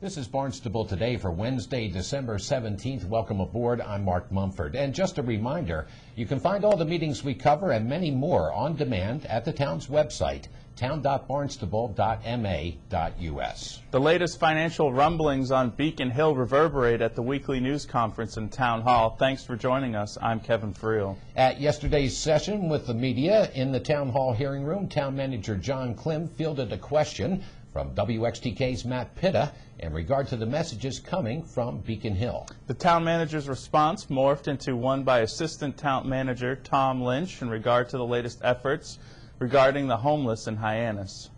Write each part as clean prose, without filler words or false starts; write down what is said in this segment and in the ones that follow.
This is Barnstable Today for Wednesday, December 17th. Welcome aboard. I'm Mark Mumford. And just a reminder, you can find all the meetings we cover and many more on demand at the town's website, town.barnstable.ma.us. The latest financial rumblings on Beacon Hill reverberate at the weekly news conference in Town Hall. Thanks for joining us. I'm Kevin Friel. At yesterday's session with the media in the Town Hall hearing room, Town Manager John Klim fielded a question from WXTK's Matt Pitta in regard to the messages coming from Beacon Hill. The town manager's response morphed into one by Assistant Town Manager Tom Lynch in regard to the latest efforts regarding the homeless in Hyannis.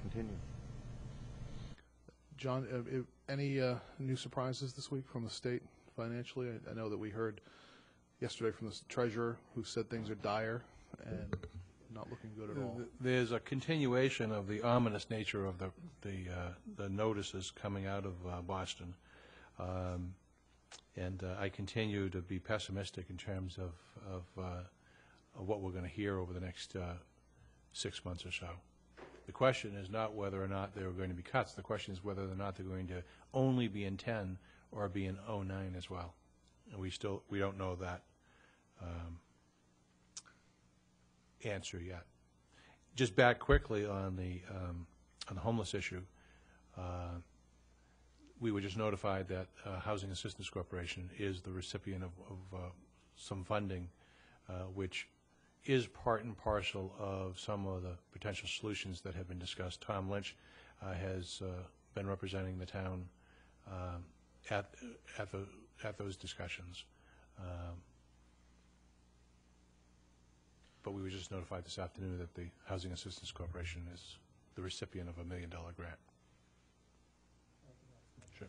Continue. John, any new surprises this week from the state financially? I know that we heard yesterday from the treasurer who said things are dire and not looking good at all. There's a continuation of the ominous nature of the notices coming out of Boston, and I continue to be pessimistic in terms of what we're going to hear over the next 6 months or so. The question is not whether or not there are going to be cuts. The question is whether or not they're going to only be in 10 or be in 09 as well, and we don't know that answer yet. Just back quickly on the homeless issue, we were just notified that Housing Assistance Corporation is the recipient of some funding, which is part and parcel of some of the potential solutions that have been discussed. Tom Lynch has been representing the town at those discussions. But we were just notified this afternoon that the Housing Assistance Corporation is the recipient of a $1 million grant. Sure.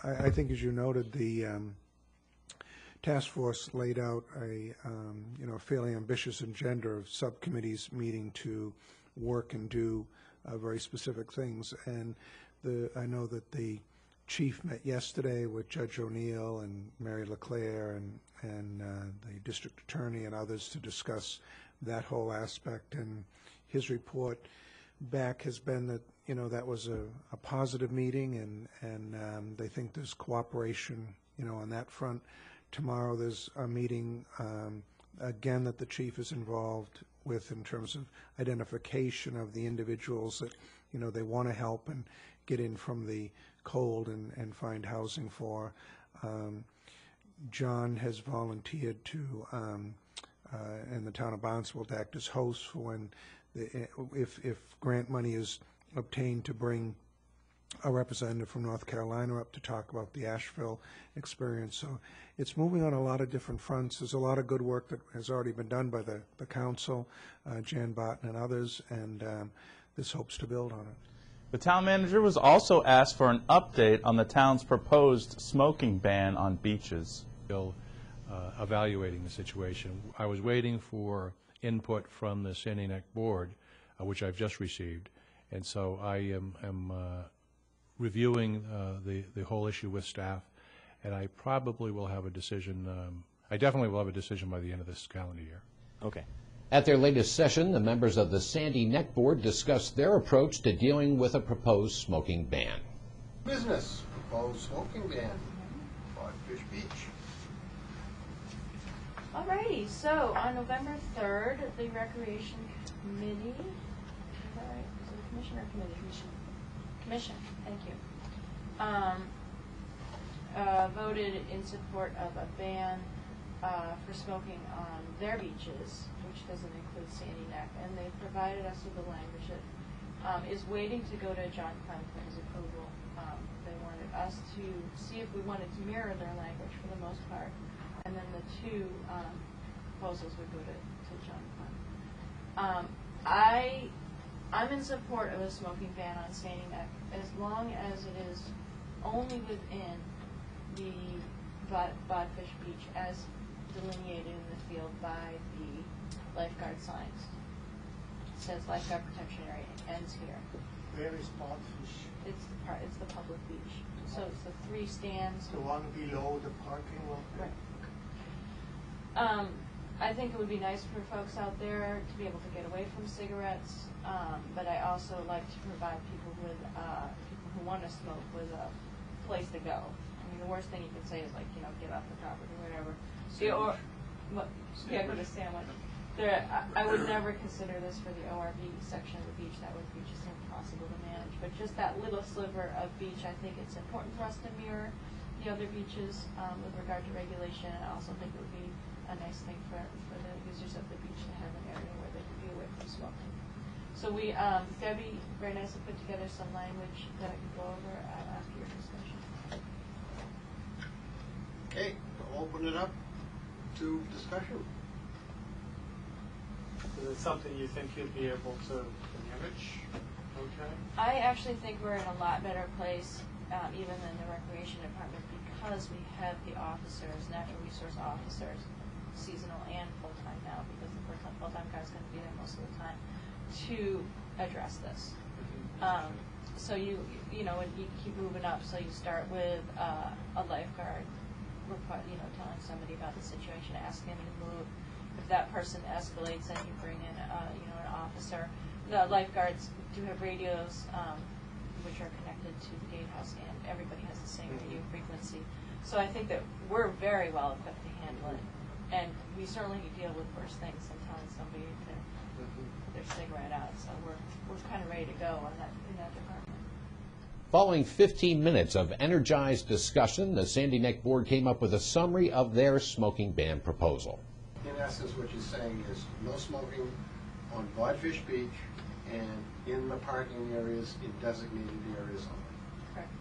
I think, as you noted, the task force laid out a fairly ambitious agenda of subcommittees meeting to work and do very specific things. And I know that the chief met yesterday with Judge O'Neill and Mary LeClaire and the district attorney and others to discuss that whole aspect. And his report back has been that that was a positive meeting, and they think there's cooperation on that front. Tomorrow there's a meeting again that the chief is involved with in terms of identification of the individuals that they want to help and get in from the cold and find housing for. John has volunteered to, in the town of Barnstable, to act as host for when, if grant money is obtained, to bring a representative from North Carolina up to talk about the Asheville experience. So it's moving on a lot of different fronts. There's a lot of good work that has already been done by the council, Jan Barton and others, and this hopes to build on it. The town manager was also asked for an update on the town's proposed smoking ban on beaches. Still evaluating the situation. I was waiting for input from the Sandy Neck board, which I've just received, and so I am reviewing the whole issue with staff, and I probably will have a decision. I definitely will have a decision by the end of this calendar year. Okay. At their latest session, the members of the Sandy Neck Board discussed their approach to dealing with a proposed smoking ban. Business, proposed smoking ban, Fish Beach. Alrighty, so on November 3rd, the Recreation Committee, is that right? Is it a commission or committee? Commission, thank you. Voted in support of a ban for smoking on their beaches, which doesn't include Sandy Neck, and they provided us with the language that is waiting to go to John Clem's approval. They wanted us to see if we wanted to mirror their language for the most part, and then the two proposals would go to John Clem. I'm in support of a smoking ban on Sandy Neck as long as it is only within the Bodfish Beach as delineated in the field by the lifeguard signs. It says lifeguard protection area ends here. Where is Bodfish? It's the public beach. So it's the 3 stands. The one below the parking lot? Right. I think it would be nice for folks out there to be able to get away from cigarettes, but I also like to provide people with people who want to smoke with a place to go. I mean, the worst thing you can say is like, get off the property or whatever. Go to sandwich. I would never consider this for the ORV section of the beach. That would be just impossible to manage. But just that little sliver of beach, I think it's important for us to mirror the other beaches with regard to regulation. And I also think it would be a nice thing for the users of the beach to have an area where they can be away from smoking. So Debbie very nicely put together some language that I can go over after your discussion. Okay, we'll open it up to discussion. Is it something you think you'd be able to manage? Okay. I actually think we're in a lot better place, even than the recreation department, because we have the officers, natural resource officers, seasonal and full-time now, because the full-time guy is going to be there most of the time, to address this. So you keep moving up. So you start with a lifeguard, telling somebody about the situation, asking them to move. If that person escalates, then you bring in an officer. The lifeguards do have radios, which are connected to the gatehouse, and everybody has the same radio frequency. So I think that we're very well equipped to handle it, and we certainly deal with worse things than telling somebody to put their cigarette out. So we're kind of ready to go in that department. Following 15 minutes of energized discussion, the Sandy Neck Board came up with a summary of their smoking ban proposal. In essence, what you're saying is no smoking on Bodfish Beach and in the parking areas, in designated areas only. Correct.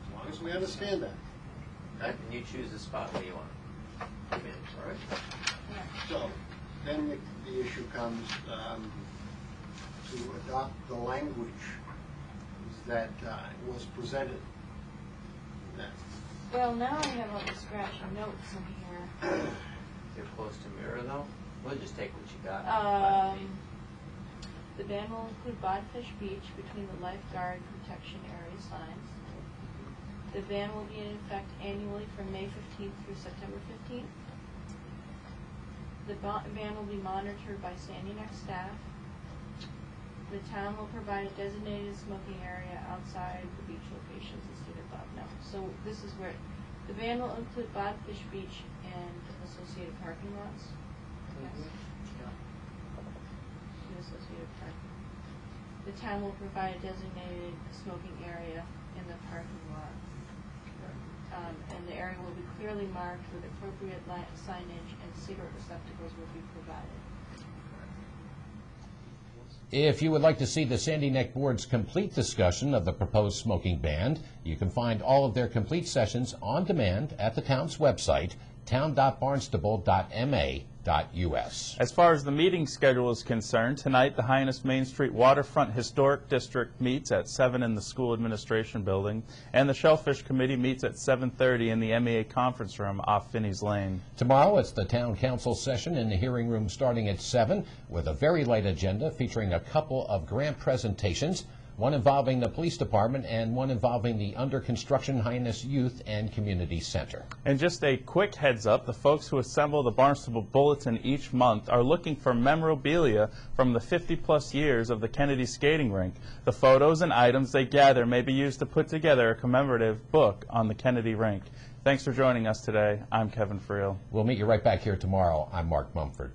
As long as we understand that. Okay? And you choose the spot where you want to come in. All right? Yeah. So then the issue comes to adopt the language that was presented. Well, now I have all the scratchy notes in here. They're close to mirror, though. We'll just take what you got. The ban will include Bodfish Beach between the lifeguard protection area signs. The ban will be in effect annually from May 15th through September 15th. The ban will be monitored by Sandy Neck staff. The town will provide a designated smoking area outside the beach locations listed above. Now, so this is where the ban will include Bodfish Beach and associated parking lots. Yes. The associated parking. The town will provide a designated smoking area in the parking lot. And the area will be clearly marked with appropriate signage, and cigarette receptacles will be provided. If you would like to see the Sandy Neck Board's complete discussion of the proposed smoking ban, you can find all of their complete sessions on demand at the town's website, town.barnstable.ma.us. As far as the meeting schedule is concerned, tonight the Hyannis Main Street Waterfront Historic District meets at 7 in the School Administration Building, and the Shellfish Committee meets at 7:30 in the MEA Conference Room off Finney's Lane. Tomorrow it's the Town Council session in the hearing room starting at 7 with a very light agenda featuring a couple of grant presentations, one involving the police department and one involving the under construction Hyannis Youth and Community Center. And just a quick heads up, the folks who assemble the Barnstable Bulletin each month are looking for memorabilia from the 50-plus years of the Kennedy skating rink. The photos and items they gather may be used to put together a commemorative book on the Kennedy rink. Thanks for joining us today. I'm Kevin Friel. We'll meet you right back here tomorrow. I'm Mark Mumford.